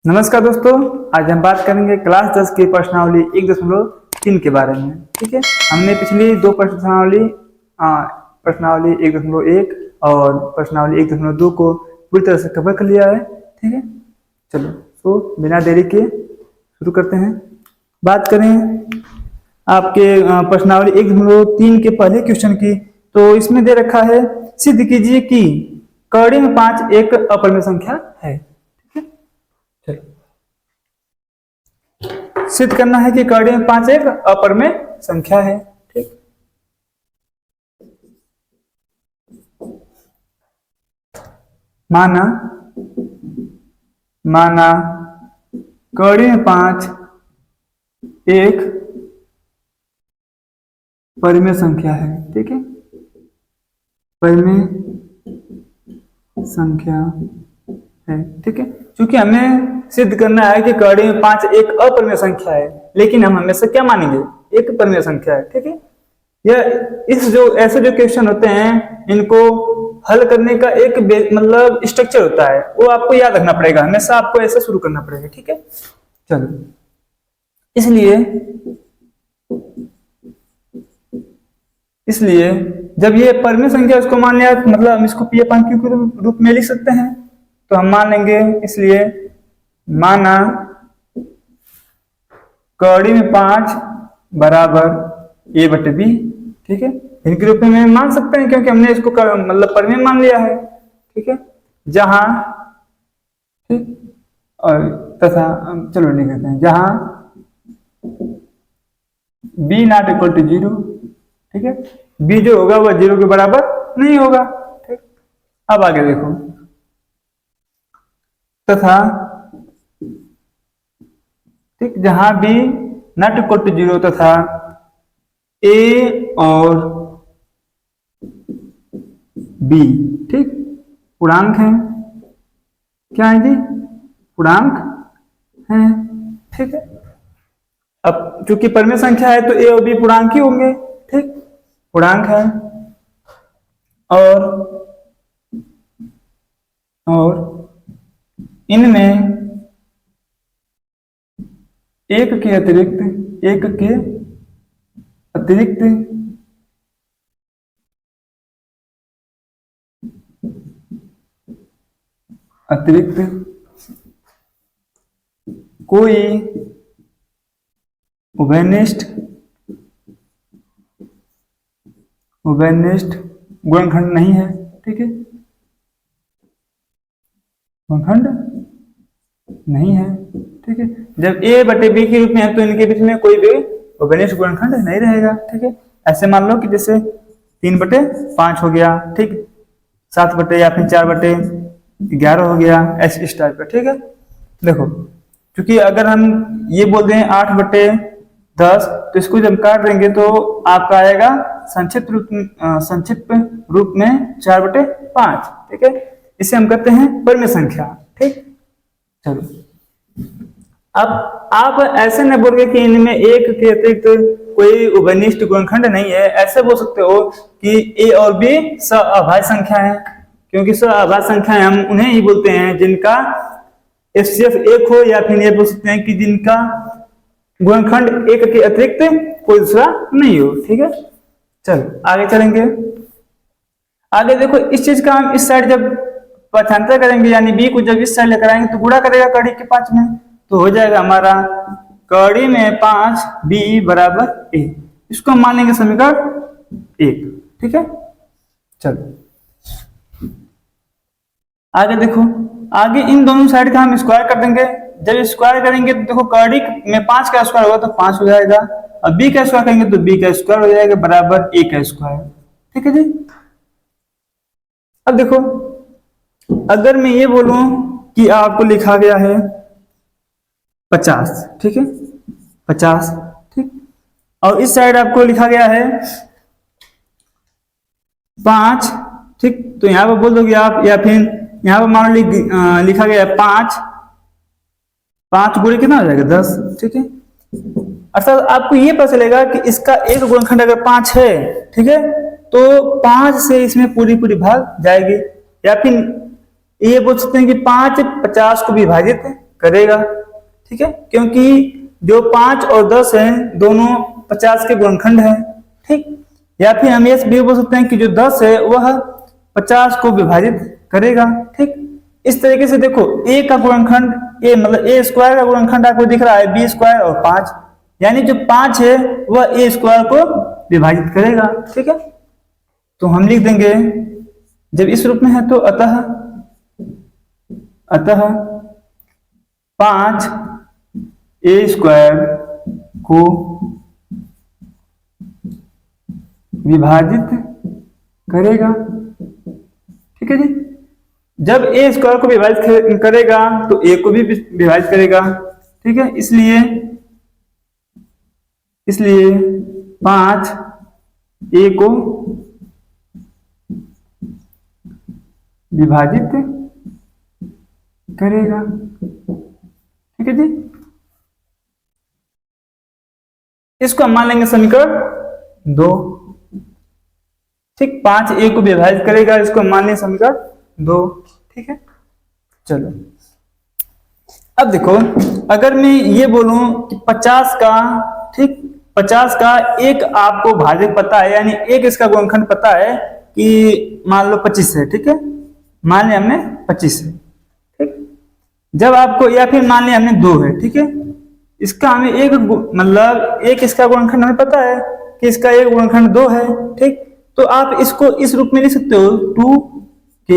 नमस्कार दोस्तों, आज हम बात करेंगे क्लास 10 की प्रश्नावली 1.3 के बारे में। ठीक है, हमने पिछली दो प्रश्नावली 1.1 और प्रश्नावली 1.2 को पूरी तरह से कवर कर लिया है। ठीक है, चलो तो बिना देरी के शुरू करते हैं। बात करें आपके प्रश्नावली 1.3 के पहले क्वेश्चन की, तो इसमें दे रखा है सिद्ध कीजिए कि कड़ी में 5 एक अपरिमेय संख्या है। सिद्ध करना है कि कड़ी में 5 एक अपरिमेय संख्या है। ठीक, माना कड़ी में 5 एक परिमेय संख्या है। ठीक है, परिमेय संख्या है। ठीक है, क्योंकि हमें सिद्ध करना है कि कड़ी में 5 एक अपरिमेय संख्या है, लेकिन हम हमेशा क्या मानेंगे, एक परिमेय संख्या है। ठीक है, यह ऐसे जो क्वेश्चन होते हैं इनको हल करने का एक मतलब स्ट्रक्चर होता है, वो आपको याद रखना पड़ेगा, हमेशा आपको ऐसे शुरू करना पड़ेगा। ठीक है, चलो इसलिए जब ये परिमेय संख्या उसको मान लिया, मतलब हम इसको पी अपन क्यू के रूप में लिख सकते हैं, तो हम मान लेंगे। इसलिए माना कड़ी में 5 बराबर ए बटे बी। ठीक है, इनके रूप में मान सकते हैं क्योंकि हमने इसको मतलब परिमेय मान लिया है। ठीक है, जहां ठीक और तथा चलो लिख देते हैं, जहां बी नॉट इक्वल टू 0। ठीक है, बी जो होगा वह 0 के बराबर नहीं होगा। ठीक, अब आगे देखो, तथा ठीक जहां बी नॉट इक्वल टू 0 तथा ए और बी ठीक पूर्णांक हैं। क्या है जी, पूर्णांक हैं। ठीक है, अब चूंकि परिमेय संख्या है तो ए और बी पूर्णांक ही होंगे। ठीक, पूर्णांक है और इनमें एक के अतिरिक्त कोई उभयनिष्ठ गुणनखंड नहीं है। ठीक है, गुणनखंड नहीं है। ठीक है, जब ए बटे बी के रूप में है तो इनके बीच में कोई भी उभयनिष्ठ गुणनखंड नहीं रहेगा। ठीक है, ऐसे मान लो कि जैसे 3/5 हो गया, ठीक 7 बटे या फिर 4/11 हो गया, ऐसे इस टाइप का। ठीक है, देखो क्योंकि अगर हम ये बोल दें 8/10 तो इसको जब काट देंगे तो आपका आएगा संक्षिप्त रूप में 4/5। ठीक है, इसे हम कहते हैं परिमेय संख्या। ठीक, चलो अब आप ऐसे न बोलोगे कि इनमें एक के अतिरिक्त कोई उभयनिष्ठ गुणनखंड नहीं है। ऐसे बोल सकते हो कि ए और बी सअभाज्य संख्या है, क्योंकि सअभाज्य संख्याएं हम उन्हें ही बोलते हैं जिनका एचसीएफ 1 हो, या फिर ये बोल सकते हैं कि जिनका गुणनखंड 1 के अतिरिक्त कोई दूसरा नहीं हो। ठीक है, चलो आगे चलेंगे। आगे देखो, इस चीज का हम इस साइड जब पक्षांतर करेंगे, यानी बी को जब इस साइड लेकर आएंगे तो गुणा करेगा कड़ी के 5 में, तो हो जाएगा हमारा कड़ी में 5 बी बराबर ए। इसको हम मान लेंगे समीकरण 1। ठीक है, चलो आगे देखो, आगे इन दोनों साइड का हम स्क्वायर कर देंगे। जब स्क्वायर करेंगे तो देखो कड़ी में 5 का स्क्वायर होगा तो 5 हो जाएगा, और बी का स्क्वायर करेंगे तो बी का स्क्वायर हो जाएगा बराबर ए का स्क्वायर। ठीक है जी, अब देखो अगर मैं ये बोलूं कि आपको लिखा गया है 50, ठीक है 50, ठीक, और इस साइड आपको लिखा गया है 5, ठीक, तो यहां पर बोल दोगे आप, या फिर यहां पर मान लो लिखा गया है 5 गुणे कितना हो जाएगा 10। ठीक है, अर्थात आपको ये पता चलेगा कि इसका एक गुणनखंड अगर 5 है, ठीक है, तो 5 से इसमें पूरी भाग जाएगी। या फिर ये बोल सकते हैं कि 5 50 को विभाजित करेगा, ठीक है, क्योंकि जो 5 और 10 है दोनों 50 के गुणनखंड है, ठीक। या फिर हम ये भी बोल सकते हैं कि जो 10 है वह 50 को विभाजित करेगा, ठीक। इस तरीके से देखो a का गुणनखंड a मतलब a स्क्वायर का गुणनखंड आपको दिख रहा है b स्क्वायर और 5, यानी जो 5 है वह a स्क्वायर को विभाजित करेगा, ठीक है। तो हम लिख देंगे जब इस रूप में है तो अतः 5 a स्क्वायर को विभाजित करेगा, ठीक है जी। जब a स्क्वायर को विभाजित करेगा तो a को भी विभाजित करेगा, ठीक है। इसलिए 5 a को विभाजित करेगा, ठीक है जी। इसको हम मान लेंगे समीकरण 2, ठीक। 5 a को विभाजित करेगा, इसको हम मान लेंगे समीकरण 2, ठीक है। चलो अब देखो अगर मैं ये बोलूं कि 50 का, ठीक, 50 का एक आपको भाजक पता है, यानी एक इसका गुणनखंड पता है कि मान लो 25 है, ठीक है, मान लिया हमने 25 है, ठीक। जब आपको, या फिर मान लिया हमने 2 है, ठीक है, इसका हमें एक मतलब एक इसका गुणनखंड हमें पता है कि इसका एक गुणनखंड 2 है, ठीक। तो आप इसको इस रूप में लिख सकते हो 2k,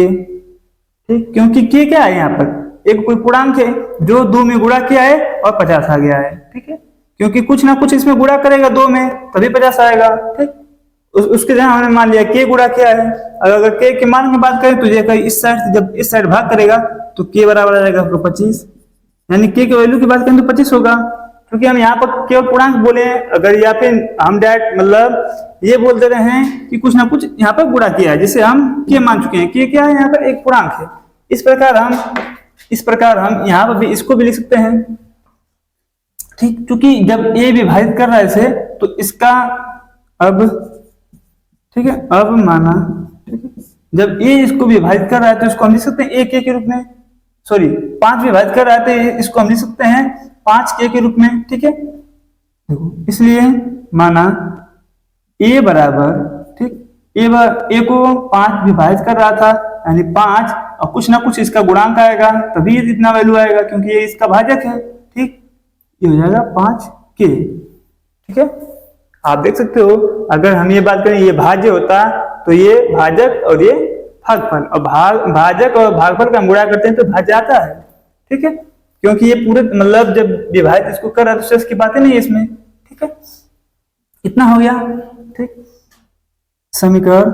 ठीक, क्योंकि k क्या है यहाँ पर एक कोई पूर्णांक है जो 2 में गुणा किया है और 50 आ गया है, ठीक है, क्योंकि कुछ ना कुछ इसमें गुणा करेगा 2 में तभी 50 आएगा, ठीक। उसके जगह हमने मान लिया k गुणा किया है। अगर k के मान की बात करें तो ये इस साइड से जब इस साइड भाग करेगा तो k बराबर आ जाएगा आपको 25, यानी k की वैल्यू की बात करें तो 25 होगा, क्योंकि हम यहाँ पर केवल पूर्णांक बोले हैं। अगर या फिर हम डायरेक्ट मतलब ये बोल दे रहे हैं कि कुछ ना कुछ यहाँ पर गुणा किया है जिसे हम k मान चुके हैं, k क्या है यहाँ पर एक पूर्णांक है। इस प्रकार हम यहाँ पर भी इसको भी लिख सकते हैं, ठीक, क्योंकि जब a विभाजित कर रहा है इसे तो इसका अब, ठीक है, अब माना, ठीक है, जब a इसको विभाजित कर रहा है तो इसको हम लिख सकते हैं a k के रूप में, सॉरी 5 विभाजित कर रहा है तो इसको हम लिख सकते हैं 5k के रूप में, ठीक है। देखो इसलिए माना a बराबर, ठीक, a को 5 विभाजित कर रहा था यानी 5 और कुछ ना कुछ इसका गुणांक आएगा तभी इतना वैल्यू आएगा, क्योंकि ये इसका भाजक है, ठीक, ये हो जाएगा 5k, ठीक है। आप देख सकते हो अगर हम ये बात करें ये भाज्य होता तो ये भाजक और ये भागफल, और भाजक और भागफल का हम गुणा करते हैं तो भाज्य आता है, ठीक है, क्योंकि ये पूरे मतलब जब विभाजित इसको कर रहा है तो शेष की बातें नहीं है इसमें, ठीक है। इतना हो गया, ठीक। समीकरण,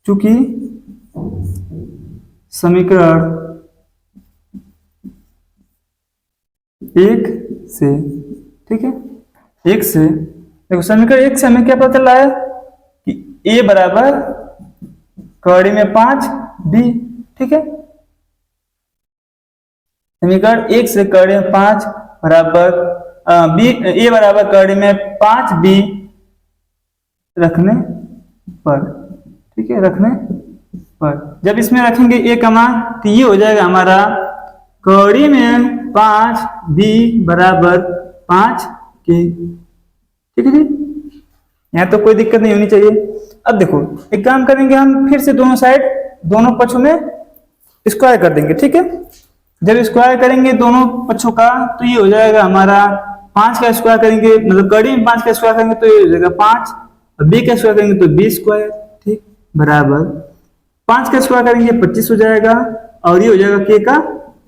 चूंकि समीकरण 1 से, ठीक है, 1 से देखो समीकरण 1 से हमें क्या पता चल रहा है कि a बराबर कड़ी में 5 b, ठीक है। समीकरण 1 से कड़ी में 5 बराबर b, a बराबर कड़ी में 5 b रखने पर, ठीक है, रखने पर जब इसमें रखेंगे a का मान तो ये हो जाएगा हमारा कड़ी में 5 b बराबर 5k, ठीक है जी। यहाँ तो कोई दिक्कत नहीं होनी चाहिए। अब देखो एक काम करेंगे हम फिर से दोनों साइड दोनों पक्षों में स्क्वायर कर देंगे, ठीक है। जब स्क्वायर करेंगे दोनों पक्षों का तो ये हो जाएगा हमारा 5 का स्क्वायर करेंगे मतलब कड़ी में 5 का स्क्वायर करेंगे तो ये हो जाएगा 5 और b का स्क्वायर करेंगे तो b स्क्वायर, ठीक, बराबर 5 का स्क्वायर करेंगे 25 हो जाएगा और ये हो जाएगा k का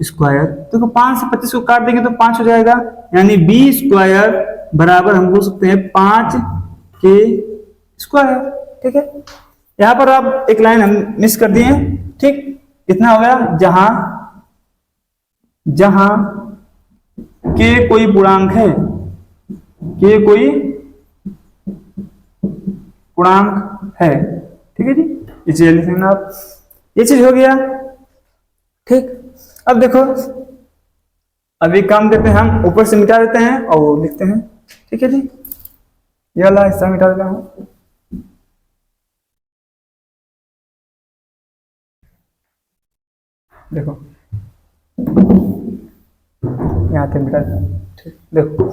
स्क्वायर। देखो 5 से 25 को काट देंगे तो 5 हो जाएगा, यानी b स्क्वायर बराबर हम बोल सकते हैं 5k स्क्वायर, ठीक है। यहाँ पर आप एक लाइन हम मिस कर दिए, ठीक, इतना हो गया जहां k कोई पूर्णांक है, k कोई पूर्णांक है, ठीक है जी। ये चीज लिख लेना आप, ये चीज हो गया, ठीक। अब देखो अभी काम करते हैं हम ऊपर से मिटा देते हैं और वो लिखते हैं, ठीक है जी। ये वाला हिस्सा मिटा देता हूं, देखो यहाँ थे बेटा। ठीक, देखो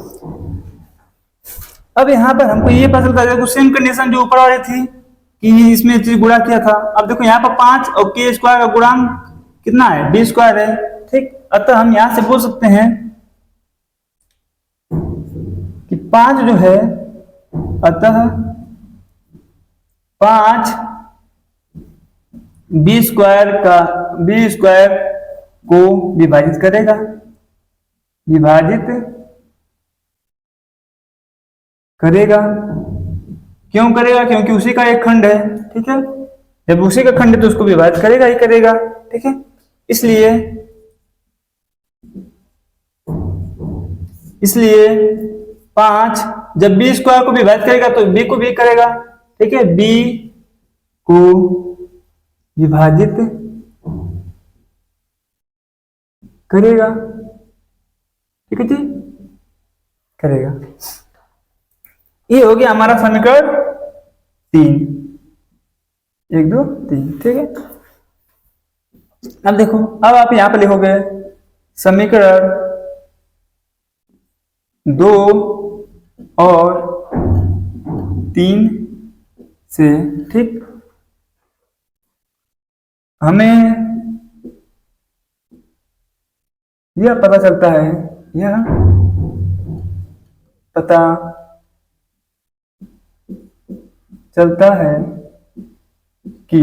अब यहाँ पर हमको ये पता चलता है, सेम कंडीशन जो ऊपर वाली थी कि इसमें चीज गुणा किया था। अब देखो यहाँ पर 5 और के स्क्वायर का गुणांक कितना है, बी स्क्वायर है। ठीक, अतः हम यहाँ से बोल सकते हैं कि 5 जो है, अतः 5 बी स्क्वायर को विभाजित करेगा, क्यों करेगा, क्योंकि उसी का एक खंड है। ठीक है, जब उसी का खंड है तो उसको विभाजित करेगा ही करेगा। ठीक है, इसलिए 5 जब बी स्क्वायर को विभाजित करेगा तो बी को भी करेगा। ठीक है, बी को विभाजित करेगा। ठीक है जी, करेगा। ये हो गया हमारा समीकरण 3, 1 2 3। ठीक है, अब देखो, अब आप यहां पर लिखोगे समीकरण 2 और 3 से। ठीक, हमें यह पता चलता है, कि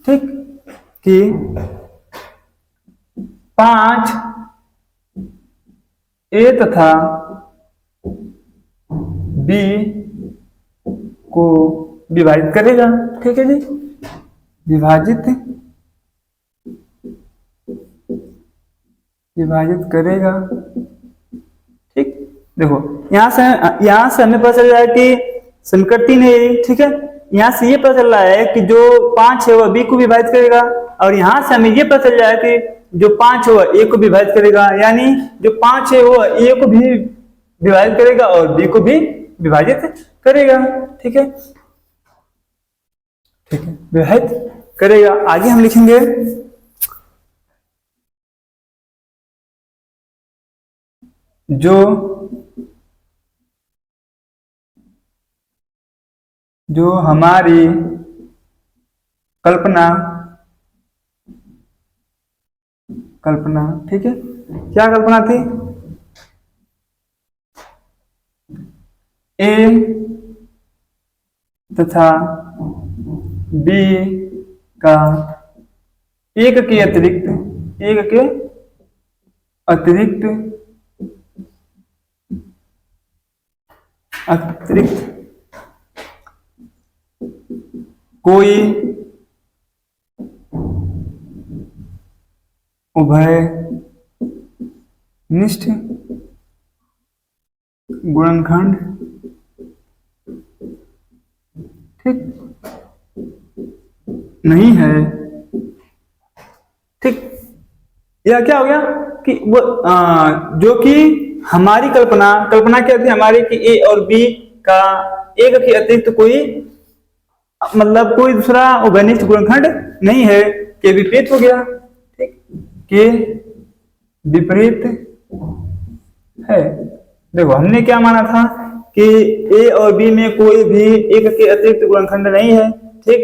ठीक कि 5 ए तथा बी को विभाजित करेगा। ठीक है जी, विभाजित करेगा। ठीक, देखो यहां से हमें पता चल रहा है कि समीकरण 3 है। ठीक है, यहां से ये पता चल रहा है कि जो 5 है वह बी को विभाजित करेगा, और यहां से हमें ये पता चल रहा है कि जो 5 है वह ए को विभाजित करेगा, यानी जो 5 है वह ए को भी विभाजित करेगा और बी को भी विभाजित करेगा। ठीक है, विभाजित करेगा। आगे हम लिखेंगे जो हमारी कल्पना, ठीक है, क्या कल्पना थी, ए तथा बी का एक के अतिरिक्त कोई उभयनिष्ठ गुणनखंड, ठीक, नहीं है। ठीक, यह क्या हो गया कि वो जो कि हमारी कल्पना क्या थी हमारी, कि ए और बी का एक के अतिरिक्त कोई मतलब कोई दूसरा उभयनिष्ठ गुणनखंड नहीं है, के विपरीत हो गया। ठीक, के विपरीत है। देखो हमने क्या माना था कि ए और बी में कोई भी एक के अतिरिक्त गुणनखंड नहीं है। ठीक,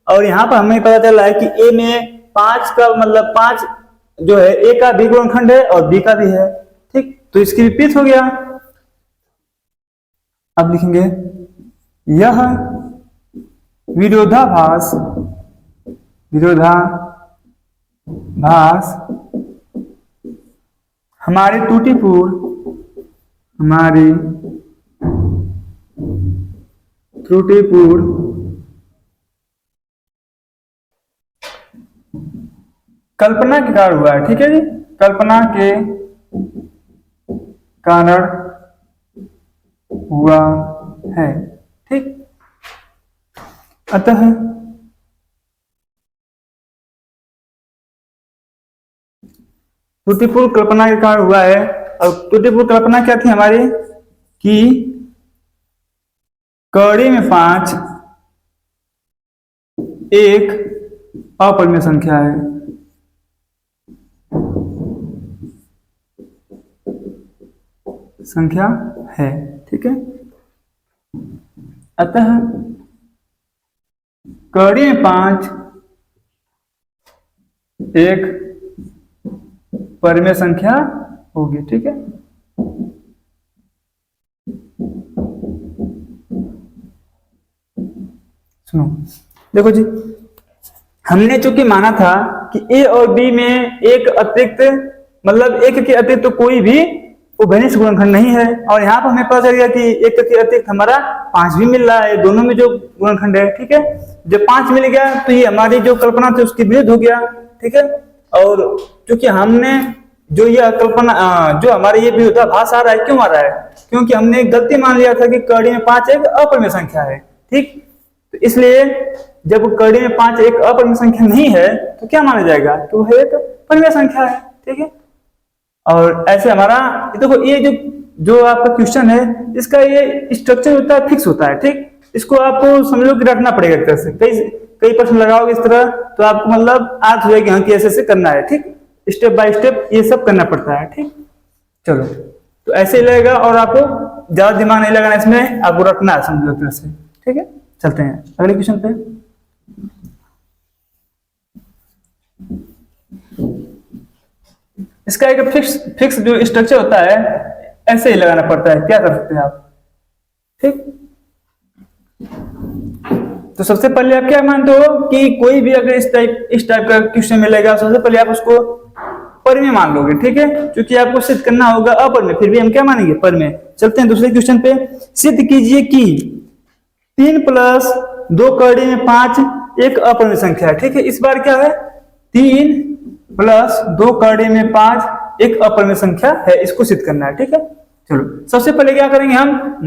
और यहाँ पर हमें पता चल रहा है कि ए में 5 का मतलब 5 जो है ए का भी गुणनखंड है और बी का भी है। ठीक, तो इसकी विपरीत हो गया। अब लिखेंगे यह विरोधाभास हमारे त्रुटिपूर्ण कल्पना के कारण हुआ है। ठीक है जी, कल्पना के कारण हुआ है। ठीक, अतः त्रुटिपूर्ण कल्पना के कारण हुआ है। और त्रुटिपूर्ण कल्पना क्या थी हमारी, कि कड़ी में 5 एक अपरिमेय संख्या है। संख्या है, ठीक है। अतः कड़ी में 5 एक परिमेय संख्या होगी, ठीक है। सुनो, देखो जी, हमने चूंकि माना था कि ए और बी में एक अतिरिक्त, मतलब एक के अतिरिक्त तो कोई भी उभयनिष्ठ गुणनखंड नहीं है, और यहाँ पर हमें पता चल गया कि एक के अतिरिक्त हमारा 5 भी मिल रहा है, दोनों में जो गुणनखंड है, ठीक है। जब 5 मिल गया तो ये हमारी जो कल्पना थी उसकी विरुद्ध हो गया, ठीक है। और क्योंकि हमने जो यह कल्पना जो हमारे ये विरोधाभास आ रहा है, क्यों आ रहा है? क्योंकि हमने गलती मान लिया था कि कड़ी में 5 एक अपरिमेय संख्या है, ठीक। तो इसलिए जब कड़ी में 5 एक अपरिमेय संख्या नहीं है तो क्या माना जाएगा? तो वह एक परिमेय संख्या है, ठीक है। और ऐसे हमारा देखो, ये जो आपका क्वेश्चन है, इसका ये स्ट्रक्चर होता है, फिक्स होता है, ठीक। इसको आपको समझो कि रखना पड़ेगा एक तरह से। कई प्रश्न लगाओगे इस तरह तो आपको मतलब आज हो जाएगी हाँ कि ऐसे करना है, ठीक। स्टेप बाय स्टेप ये सब करना पड़ता है, ठीक। चलो, तो ऐसे ही लगेगा और आपको ज्यादा दिमाग नहीं लगाना इसमें, आपको रखना है समझो एक तरह से, ठीक है। चलते हैं अगले क्वेश्चन पे। इसका एक फिक्स जो स्ट्रक्चर होता है, ऐसे ही लगाना पड़ता है। क्या कर सकते हैं आप, ठीक। तो सबसे पहले आप क्या मानते हो कि कोई भी अगर इस टाइप का क्वेश्चन मिलेगा, सबसे पहले आप उसको परिमेय मान लोगे, ठीक है। क्योंकि आपको सिद्ध करना होगा अपरिमेय, फिर भी हम क्या मानेंगे? परिमेय। चलते हैं दूसरे क्वेश्चन पे। सिद्ध कीजिए कि 3 + 2 कड़ी में 5 एक अपरिमेय संख्या है, ठीक है। इस बार क्या है? 3 + 2 कड़ी में 5 एक अपरिमेय संख्या है, इसको सिद्ध करना है, ठीक है। चलो, सबसे पहले क्या करेंगे हम?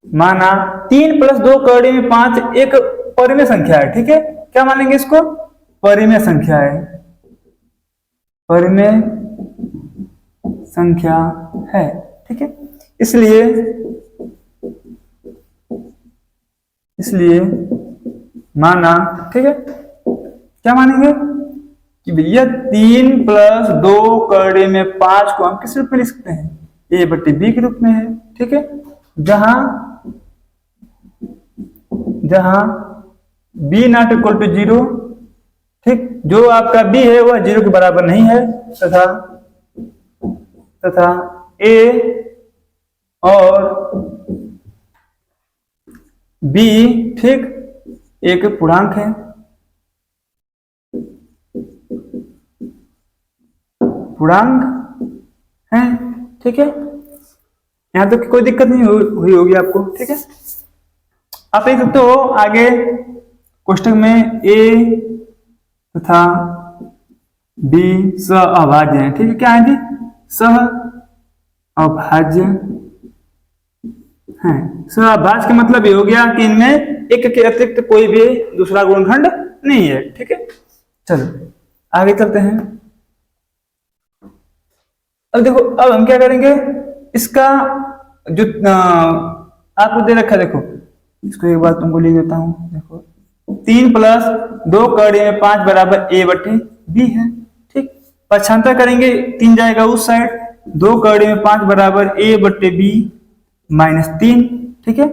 माना 3 + 2 कड़ी में 5 एक परिमेय संख्या है, ठीक है। क्या मानेंगे इसको? परिमेय संख्या है, परिमेय संख्या है, ठीक है। इसलिए माना, ठीक है। क्या मानेंगे कि भैया 3 + 2 कड़ी में 5 को हम किस रूप में लिख सकते हैं? a/b के रूप में है, ठीक है। जहां b ≠ 0, ठीक। जो आपका b है वह 0 के बराबर नहीं है, तथा a और b, ठीक, एक पूर्णांक है, ठीक है। यहां तक कोई दिक्कत नहीं हुई होगी आपको, ठीक है। आप देख सकते हो आगे कोष्टक में a तथा b सहअभाज्य है, ठीक है। क्या है जी? सहअभाज्य है। सहअभाज्य का मतलब ये हो गया कि इनमें एक के अतिरिक्त कोई भी दूसरा गुणनखंड नहीं है, ठीक है। चलो आगे चलते हैं। अब देखो, अब हम क्या करेंगे? इसका जो आपको दे रखा है, देखो इसको एक बार तुमको लिख देता हूं। देखो 3 + 2 कड़ी में 5 बराबर a/b है, ठीक। पक्षांतर करेंगे, 3 जाएगा उस साइड, 2 कड़ी में 5 बराबर a/b -3, ठीक है।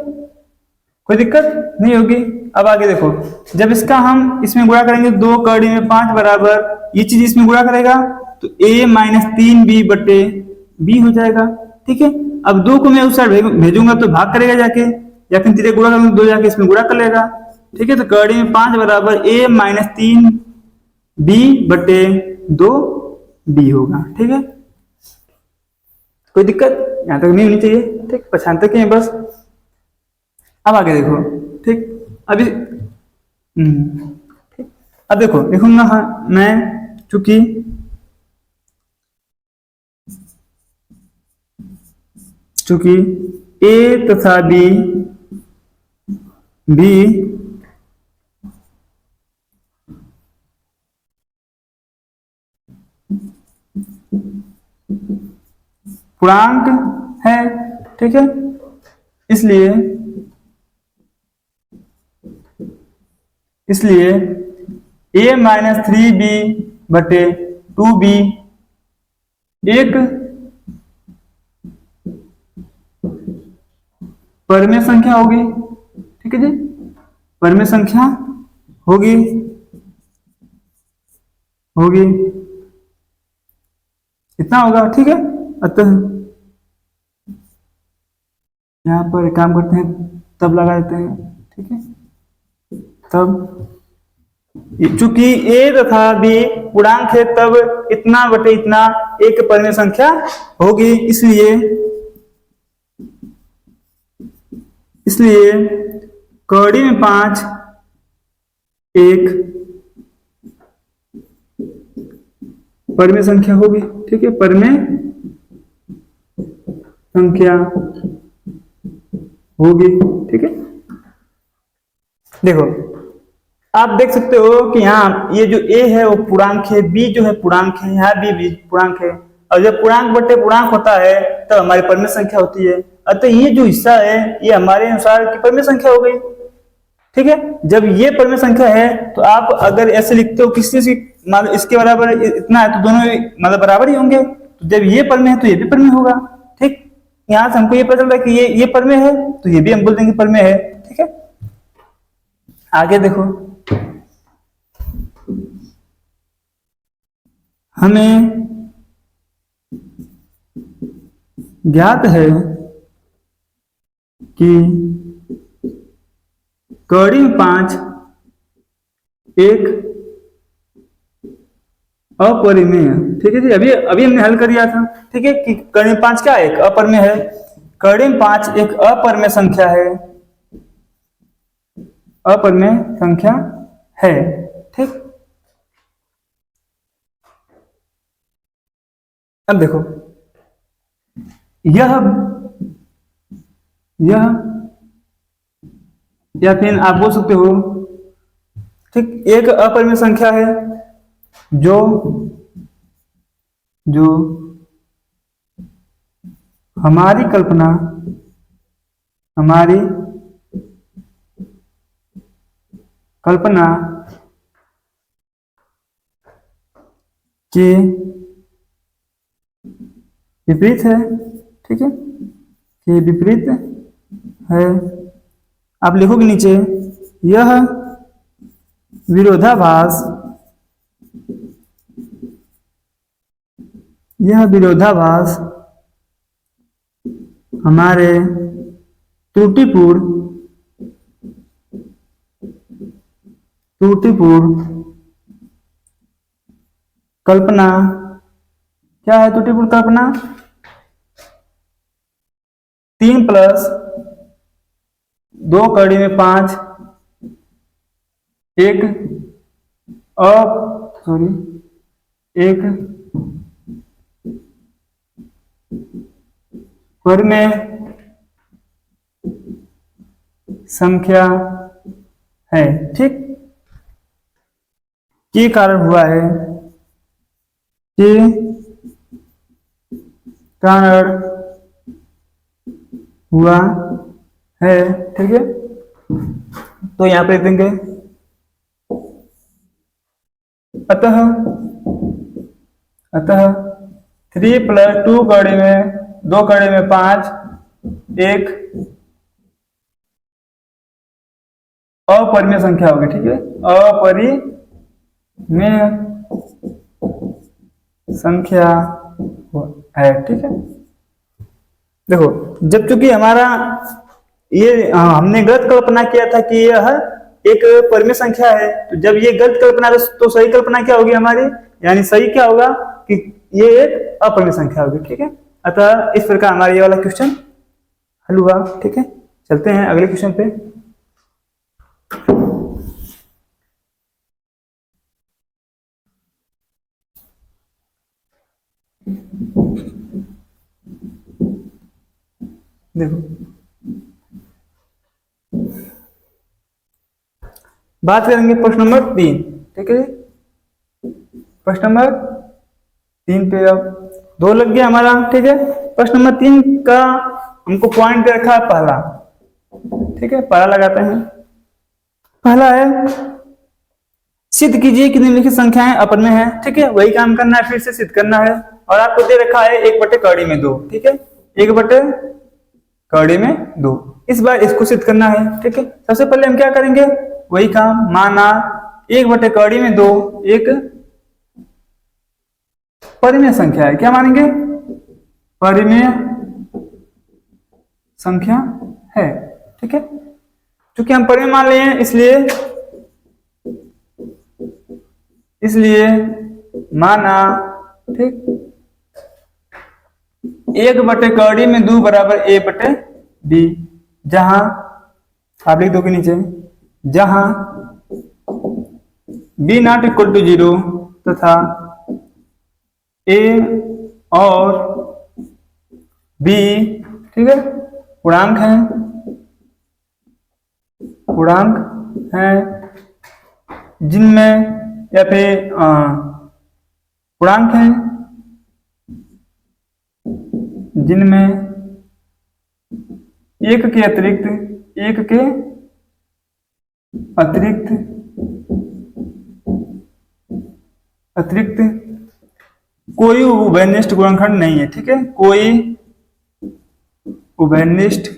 कोई दिक्कत नहीं होगी। अब आगे देखो, जब इसका हम इसमें गुणा करेंगे, 2 कड़ी में 5 बराबर, ये चीज इसमें गुणा करेगा तो a - 3b/b हो जाएगा, ठीक है। अब 2 को मैं उस साइड भेजूंगा तो भाग करेगा जाके, या फिर तीसरे गुणा करूंगा 2 जाके इसमें गुणा कर लेगा, ठीक है। तो कड़ी में 5 बराबर a - 3b/2b होगा, ठीक है। कोई दिक्कत यहां तक नहीं होनी चाहिए, ठीक। पक्षांतर के बस। अब आगे देखो, ठीक। अभी ठीक। अब देखो, लिखूंगा मैं, चूंकि a तथा b पूर्णांक है, ठीक है। इसलिए a - 3b/2b एक परमेय संख्या होगी, ठीक है जी, परमेय संख्या होगी होगी इतना होगा, ठीक है। अतः यहाँ पर एक काम करते हैं, तब लगा देते हैं, ठीक है। तब चूंकि ए तथा बी पूर्णांक है, तब इतना बटे इतना एक परमेय संख्या होगी, इसलिए कड़ी में 5 एक परमेय संख्या होगी, ठीक है, परमेय संख्या होगी, ठीक है। देखो आप देख सकते हो कि यहाँ ये जो a है वो पूर्णांक है, b जो है पूर्णांक है, यहाँ भी पूर्णांक है, और जब पूर्णांक बटे पूर्णांक होता है तो हमारी परमेय संख्या होती है। अतः ये जो हिस्सा है ये हमारे अनुसार की परमेय संख्या हो गई, ठीक है। जब ये परमेय संख्या है तो आप अगर ऐसे लिखते हो किसी से मतलब इसके बराबर इतना है तो दोनों मतलब बराबर ही होंगे, तो जब ये परमेय है तो ये भी परमेय होगा, ठीक। यहाँ से हमको ये पता चल रहा है कि ये परमेय है तो ये भी हम बोल देंगे परमेय है, ठीक है। आगे देखो, हमें ज्ञात है कि कड़ी में 5 एक अपरिमेय, ठीक है जी। अभी हमने हल कर दिया था, ठीक है, कि कड़ी में 5 क्या है, एक अपरिमेय है। कड़ी में 5 एक अपरिमेय संख्या है, अपरिमेय संख्या है, ठीक। अब देखो यह या फिर आप बोल सकते हो, ठीक, एक अपरिमेय संख्या है जो हमारी कल्पना के विपरीत है, ठीक है, के विपरीत है। आप लिखोगे नीचे, यह विरोधाभास हमारे त्रुटिपूर्ण कल्पना, क्या है त्रुटिपूर्ण कल्पना, 3 + 2 कड़ी में 5 एक परमेय संख्या है, ठीक। के कारण हुआ है, ठीक है। तो यहां पे देंगे, अतः 3 + 2 कड़ी में 2 कड़ी में 5 एक अपरिमेय संख्या होगी, ठीक है, अपरिमेय संख्या है, ठीक है। देखो जब चूंकि हमारा ये हमने गलत कल्पना किया था कि यह एक परमेय संख्या है, तो जब ये गलत कल्पना तो सही कल्पना क्या होगी हमारी, यानी सही क्या होगा कि ये एक अपरिमेय संख्या होगी, ठीक है। अतः इस प्रकार हमारा ये वाला क्वेश्चन हल हुआ, ठीक है। चलते हैं अगले क्वेश्चन पे। देखो बात करेंगे प्रश्न नंबर 3, ठीक है। प्रश्न नंबर 3 पे अब 2 लग गया हमारा, ठीक है। प्रश्न नंबर 3 का हमको पॉइंट रखा पहला, ठीक है, पहला लगाते हैं। पहला है सिद्ध कीजिए कि निम्नलिखित संख्याएं अपरिमेय है, ठीक है। वही काम करना है, फिर से सिद्ध करना है, और आपको दे रखा है 1/2 में 2, ठीक है, 1/2 में 2, इस बार इसको सिद्ध करना है। ठीक है, सबसे पहले हम क्या करेंगे, वही काम, माना 1/कड़ी में 2 एक परिमेय संख्या है। क्या मानेंगे, परिमेय संख्या है। ठीक है, क्योंकि हम परिमेय मान लिए हैं इसलिए माना, ठीक, 1/कड़ी में 2 बराबर a/b, जहां आप लिख दो के नीचे, जहां b नॉट इक्वल टू 0 तथा a और b, ठीक है, पूर्णांक हैं जिनमें, या फिर पूर्णांक हैं जिनमें एक के अतिरिक्त कोई उभयनिष्ठ गुणनखंड नहीं है। ठीक है, कोई उभयनिष्ठ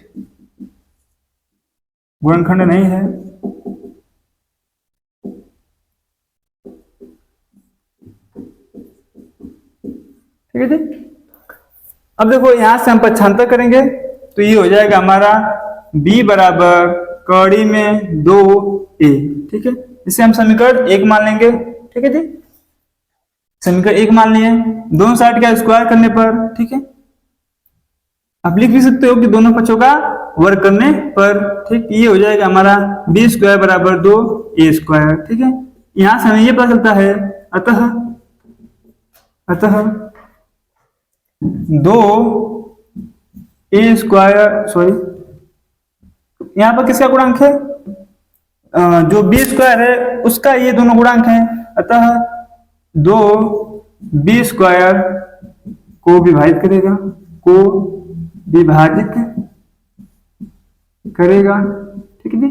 गुणनखंड नहीं है। ठीक है जी, अब देखो यहां से हम पक्षांतर करेंगे तो ये हो जाएगा हमारा b बराबर कड़ी में 2a। ठीक है, इसे हम समीकरण 1 मान लेंगे। ठीक है जी, समीकरण 1 मान लिए, दोनों साइड का स्क्वायर करने पर, ठीक है, आप लिख भी सकते हो कि दोनों पक्षों का वर्ग करने पर। ठीक, ये हो जाएगा हमारा b² बराबर 2a²। ठीक है, यहां से हमें ये पता चलता है, अतः 2a², सॉरी, यहां पर किसका गुणांक है, जो b² है उसका ये दोनों गुणांक हैं, अतः 2b² को विभाजित करेगा। ठीक है जी,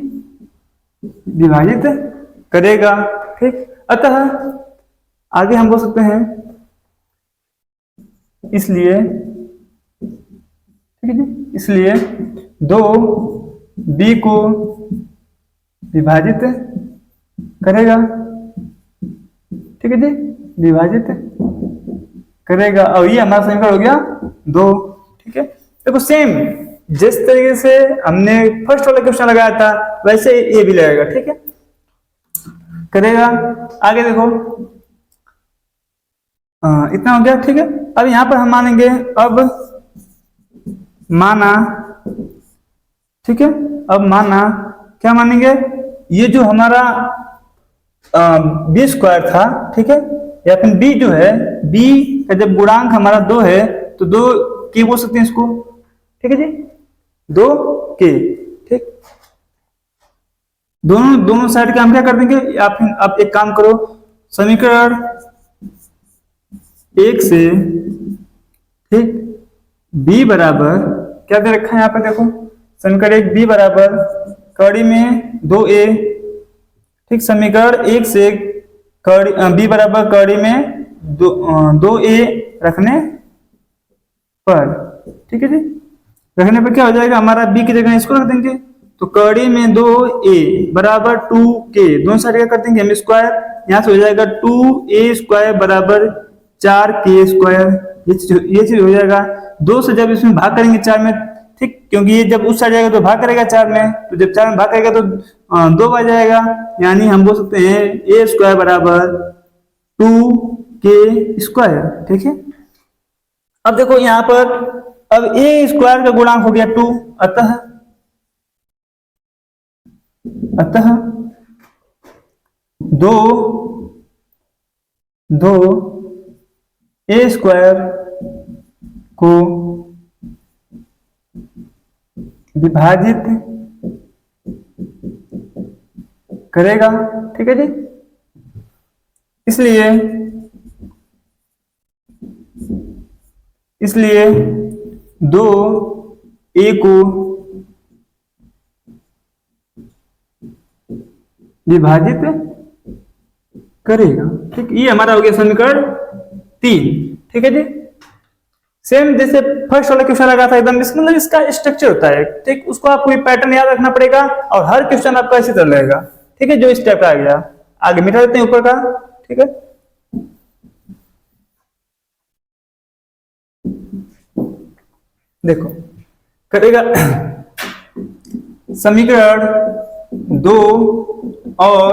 विभाजित करेगा। ठीक, अतः आगे हम बोल सकते हैं, इसलिए, ठीक है जी, इसलिए 2b को विभाजित करेगा। ठीक है जी, विभाजित करेगा, और ये हमारा समीकरण हो गया 2। ठीक है, देखो सेम जिस तरीके से हमने फर्स्ट वाला क्वेश्चन लगाया था वैसे ये भी लगेगा। ठीक है, करेगा। आगे देखो, इतना हो गया। ठीक है, अब यहां पर हम मानेंगे, अब माना, ठीक है, अब माना क्या मानेंगे, ये जो हमारा b² था, ठीक है, या फिर b जो है, b का जब गुणांक हमारा 2 है तो 2 के बोल सकते हैं इसको। ठीक है जी, 2 के। ठीक, दोनों साइड के हम क्या कर देंगे, आप एक काम करो, समीकरण 1 से, ठीक, b बराबर क्या दे रखा है यहाँ पे, देखो समीकरण 1 b बराबर कड़ी में 2a। ठीक, समीकरण 1 से b बराबर कड़ी में 2a रखने पर, ठीक है जी, रखने पर क्या हो जाएगा, हमारा b की जगह इसको रख देंगे, तो कड़ी में 2a बराबर 2k, दोनों साइड क्या कर देंगे हम स्क्वायर, यहां से हो जाएगा 2a² बराबर 4k²। ये चीज हो जाएगा। 2 से जब इसमें भाग करेंगे 4 में, ठीक, क्योंकि ये जब उस साइड जाएगा तो भाग करेगा 4 में, तो जब 4 में भाग करेगा तो 2 बार जाएगा, यानी हम बोल सकते हैं a² बराबर 2k²। ठीक है, अब देखो यहां पर, अब a² का गुणांक हो गया 2, अतः 2 a² को विभाजित करेगा। ठीक है जी, इसलिए 2a को विभाजित करेगा। ठीक, ये हमारा हो गया समीकरण 3। ठीक है जी, सेम जैसे फर्स्ट वाला क्वेश्चन लगा था एकदम, इसका मतलब इसका स्ट्रक्चर होता है, ठीक, उसको आपको ये पैटर्न याद रखना पड़ेगा और हर क्वेश्चन आपका इसी तरह रहेगा, ठीक है, जो इस टाइप का आ गया। आगे मिटा देते हैं ऊपर का, ठीक है। देखो करेगा समीकरण 2 और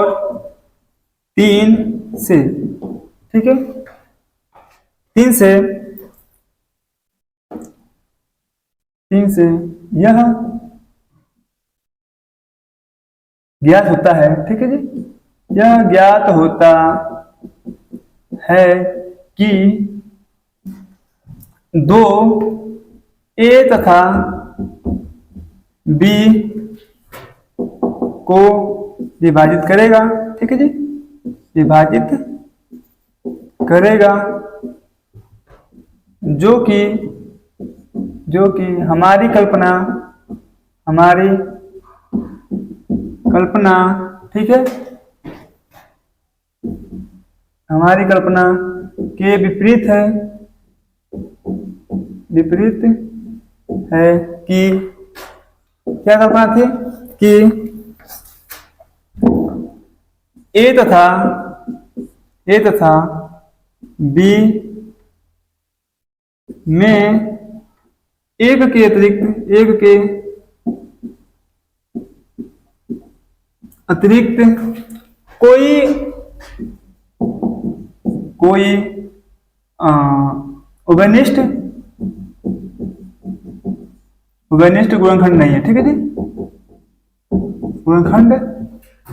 3 से, ठीक है, 3 से यह ज्ञात होता है, ठीक है जी, यह ज्ञात होता है कि 2 ए तथा बी को विभाजित करेगा, ठीक है जी, विभाजित करेगा, जो कि हमारी कल्पना, ठीक है, हमारी कल्पना के विपरीत है कि क्या कल्पना थी कि ए तथा बी में एक के अतिरिक्त कोई उभयनिष्ठ गुणनखंड नहीं है, ठीक है जी, गुणनखंड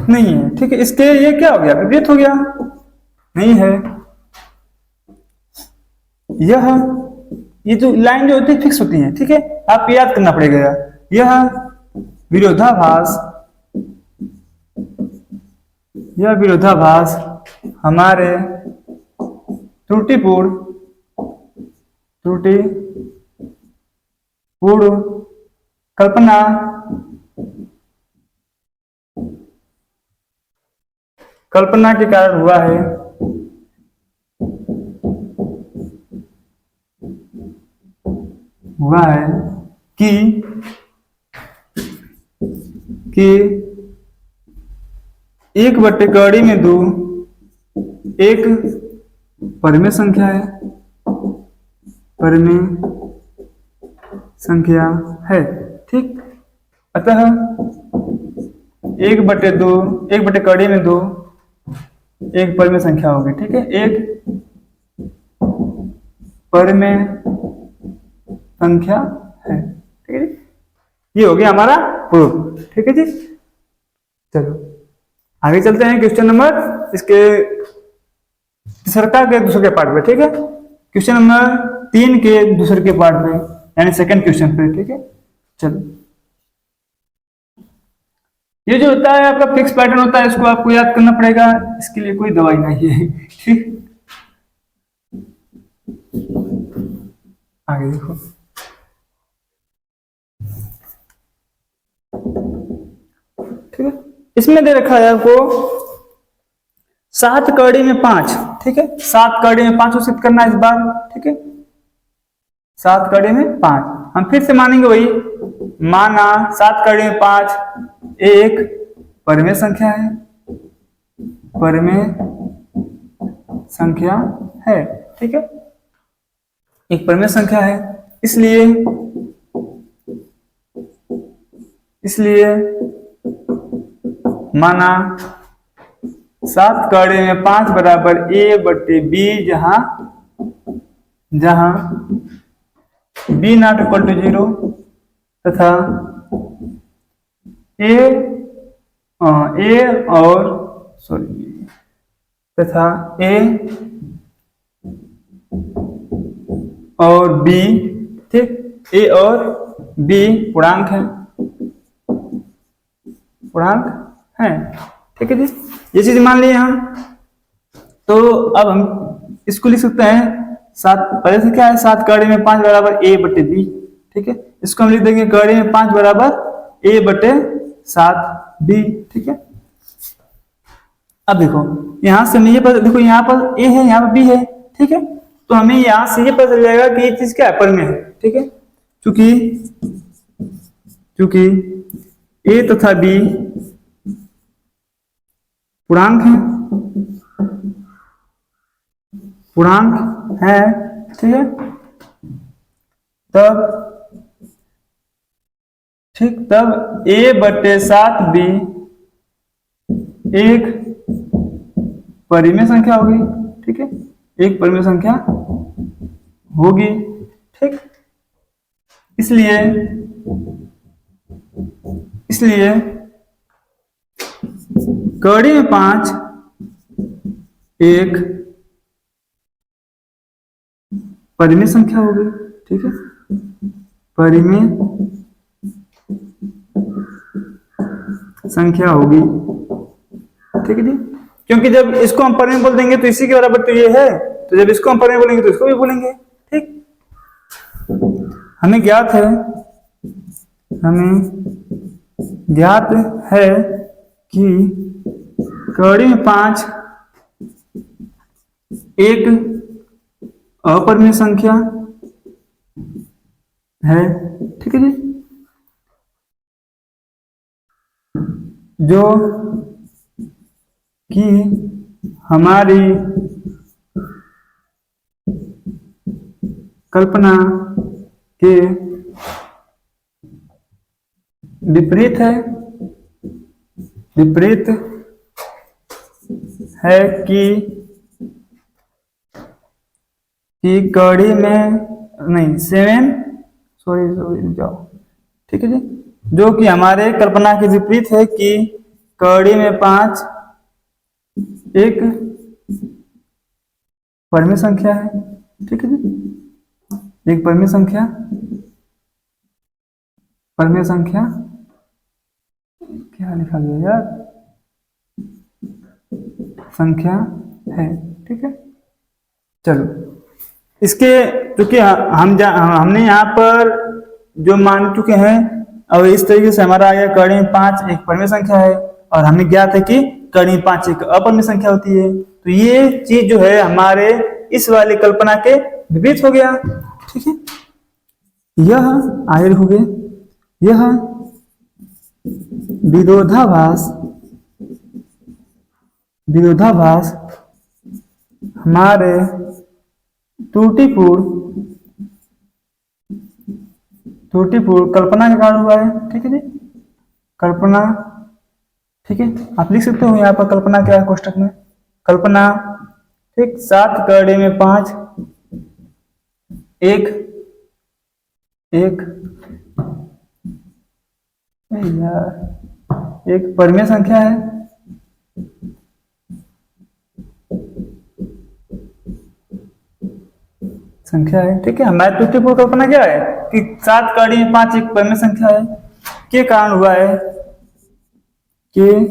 नहीं है, ठीक है। इसके ये क्या हो गया, विपरीत हो गया, नहीं है। ये जो लाइन जो होती है फिक्स होती है, ठीक है, आप याद करना पड़ेगा। यह विरोधाभास हमारे त्रुटिपूर्ण कल्पना के कारण हुआ है, कि एक बटे कड़ी में 2 एक परिमेय संख्या है, ठीक। अतः 1 बटे कड़ी में 2 एक परिमेय संख्या होगी, ठीक है, एक परिमेय संख्या है, ठीक है जी, ये हो गया हमारा प्रूफ, ठीक है जी। चलो आगे चलते हैं क्वेश्चन नंबर इसके तीसरा के दूसरे पार्ट में, ठीक है, क्वेश्चन नंबर 3 के दूसरे के पार्ट में, यानी सेकंड क्वेश्चन पे, ठीक है। चलो ये जो होता है आपका फिक्स पैटर्न होता है, इसको आपको याद करना पड़ेगा, इसके लिए कोई दवाई नहीं है, ठीक। आगे देखो, ठीक है, इसमें दे रखा है आपको 7 कड़ी में 5, ठीक है, 7 कड़ी में 5 को सिद्ध करना है इस बार, ठीक है, 7 कड़ी में 5, हम फिर से मानेंगे वही, माना 7 कड़ी में 5 एक परिमेय संख्या है, ठीक है, एक परिमेय संख्या है, इसलिए माना 7 कड़ी में 5 बराबर a बटे b, जहां b नॉट इक्वल टू 0 तथा a और b, ठीक, a और b पूर्णांक है, ठीक है जी, ये चीज मान लिए हम। तो अब हम इसको लिख सकते हैं 7, पहले से क्या है, 7 कड़ी में 5 बराबर a बटे b, ठीक है, इसको हम लिख देंगे कड़ी में 5 बराबर a बटे 7b, ठीक है। अब देखो यहां से ये पर देखो, यहाँ पर a है, यहाँ पर b है, ठीक है, तो हमें यहां से ये पता चल जाएगा कि ये चीज क्या पर में है, ठीक है। चूंकि ए तथा बी पूर्णांक है, ठीक है। तब ए बटे 7 बी एक परिमेय संख्या होगी, ठीक है, एक परिमेय संख्या होगी, ठीक। इसलिए कड़ी में 5 एक परिमेय संख्या होगी, ठीक है, परिमेय संख्या होगी, ठीक है जी। क्योंकि जब इसको हम परिमेय बोल देंगे तो इसी के बराबर तो ये है, तो जब इसको हम परिमेय बोलेंगे तो इसको भी बोलेंगे, ठीक। हमें ज्ञात है कि कड़ी में 5 एक अपरिमेय संख्या है, ठीक है जी, जो कि हमारी कल्पना के विपरीत है कि कड़ी में नहीं 7 सॉरी जाओ, ठीक है जी, जो कि हमारे कल्पना के विपरीत है कि कड़ी में 5 एक परिमेय संख्या है, ठीक है जी, एक परिमेय संख्या क्या लिखा गया यार, संख्या है, ठीक है। चलो इसके क्योंकि हमने यहाँ पर जो मान चुके हैं, अब इस तरीके से हमारा आ गया कड़ी में 5 एक परिमेय संख्या है, और हमें ज्ञात है कि कड़ी में 5 एक अपरिमेय संख्या होती है। तो ये चीज जो है हमारे इस वाली कल्पना के विपरीत हो गया, ठीक है। यह आगे हो गया, यह विरोधाभास हमारे त्रुटिपूर्ण कल्पना के कारण हुआ है, ठीक है जी, कल्पना, ठीक है। आप लिख सकते हो यहाँ पर कल्पना क्या है कोष्टक में, कल्पना, ठीक। 7 कड़ी में 5 एक परिमेय संख्या है, ठीक है। हमारी त्रुटिपूर्ण कल्पना क्या है कि 7 कड़ी में 5 एक परिमेय संख्या है, के कारण हुआ है, के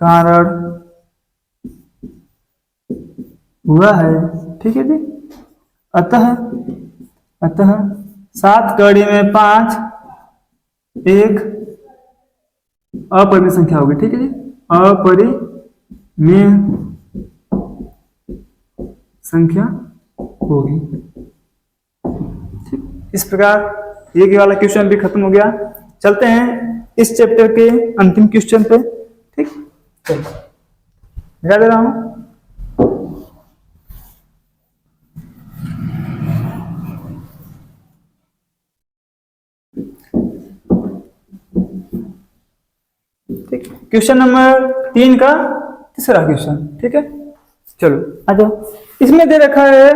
कारण हुआ है, ठीक है जी। अतः 7 कड़ी में 5 एक अपरिमेय संख्या होगी, ठीक है जी, अपरिमेय संख्या होगी, ठीक। इस प्रकार ये वाला क्वेश्चन भी खत्म हो गया। चलते हैं इस चैप्टर के अंतिम क्वेश्चन पे, ठीक। चलो लगा दे रहा हूं। ठीक, क्वेश्चन नंबर 3 का तीसरा क्वेश्चन, ठीक है। चलो आ जाओ। इसमें दे रखा है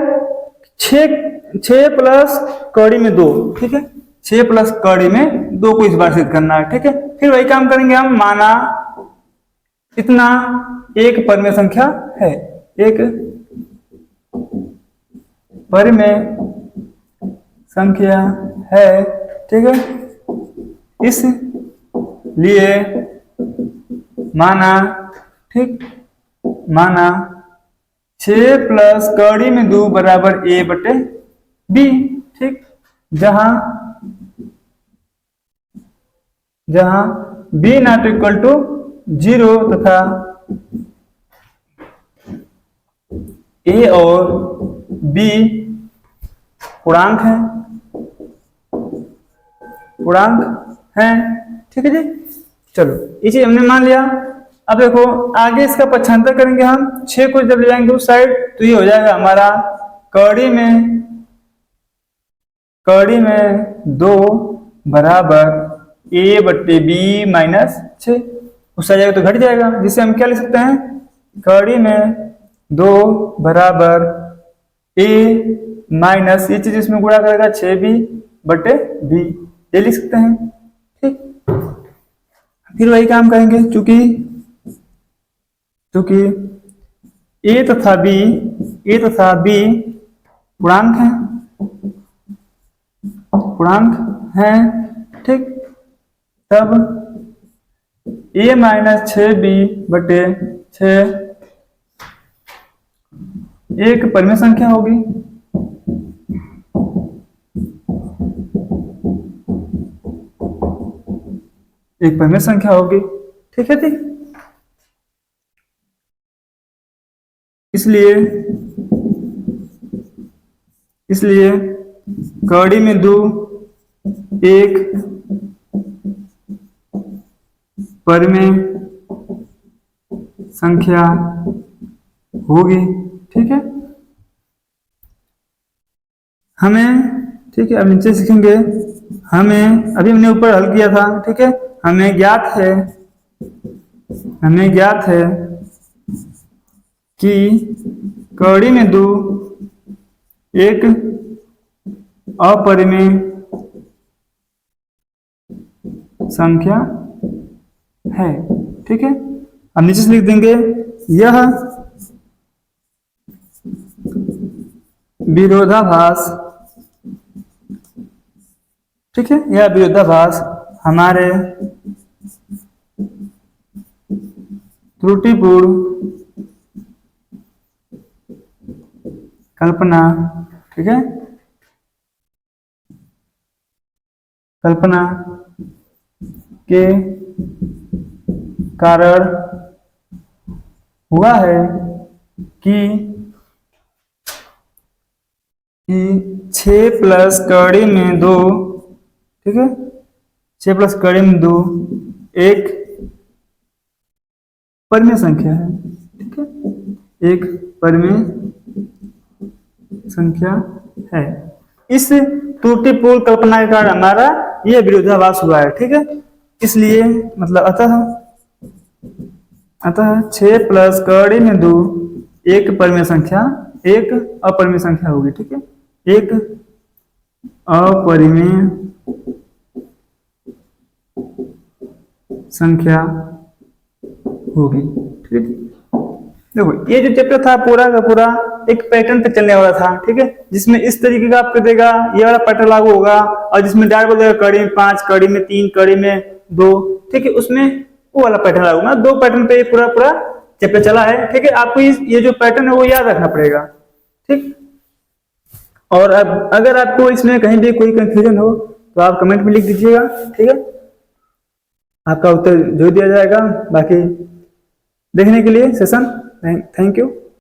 6 प्लस कड़ी में 2, ठीक है, 6 प्लस कड़ी में 2 को इस बार सिद्ध करना है, ठीक है। फिर वही काम करेंगे हम, माना इतना एक परिमेय संख्या है, एक परिमेय संख्या है, ठीक है। इसलिए माना, ठीक, माना 6 प्लस कड़ी में 2 बराबर a बटे b, ठीक, जहां b नॉट इक्वल टू 0 तथा ए और बी पूर्णांक है, पूर्णांक है, ठीक है जी। चलो ये चीज हमने मान लिया। अब देखो आगे इसका पक्षांतर करेंगे हम, 6 को जब ले जाएंगे उस साइड तो ये हो जाएगा हमारा कड़ी में 2 बराबर ए बट्टे बी माइनस 6, उस साइड जाएगा तो घट जाएगा, जिससे हम क्या लिख सकते हैं, कड़ी में 2 बराबर ए माइनस, ये चीज इसमें गुणा करेगा 6b बटे b, ये लिख सकते हैं, ठीक। फिर वही काम करेंगे, चूंकि ए तथा बी पूर्णांक है, ठीक। तब a माइनस 6b बटे 6 एक परिमेय संख्या होगी, एक परिमेय संख्या होगी, ठीक है जी। इसलिए कड़ी में 2 एक परिमेय संख्या होगी, ठीक है। हमें, ठीक है, अब नीचे सीखेंगे, हमें अभी हमने ऊपर हल किया था, ठीक है। हमें ज्ञात है कि कड़ी में 2 एक अपरिमेय संख्या है, ठीक है। अब नीचे से लिख देंगे, यह विरोधाभास, ठीक है, यह विरोधाभास हमारे त्रुटिपूर्ण कल्पना, ठीक है, कल्पना के कारण हुआ है कि 6 प्लस कड़ी में 2, ठीक है, 6 प्लस कड़ी में 2 एक परिमेय संख्या है, ठीक है, एक परिमेय संख्या है। इस त्रुटिपूर्ण कल्पना के कारण हमारा यह विरोधाभास हुआ है, ठीक है। इसलिए मतलब अतः 6 प्लस कड़ी में 2 एक परिमेय संख्या, एक अपरिमेय संख्या होगी, ठीक है, एक अपरिमेय संख्या होगी, ठीक है। देखो ये जो चैप्टर था पूरा का पूरा एक पैटर्न पे चलने वाला था, ठीक है, जिसमें इस तरीके का आपको देगा, ये वाला पैटर्न लागू होगा, और जिसमें डायरेक्ट बोलेगा कड़ी में 5, कड़ी में 3, कड़ी में 2, ठीक है, उसमें वो वाला पैटर्न लागू होगा। 2 पैटर्न पे पूरा चैप्टर चला है, ठीक है। आपको ये जो पैटर्न है वो याद रखना पड़ेगा, ठीक। और अब अगर आपको इसमें कहीं भी कोई कंफ्यूजन हो तो आप कमेंट में लिख दीजिएगा, ठीक है, आपका उत्तर जो दिया जाएगा। बाकी देखने के लिए सेशन, थैंक यू।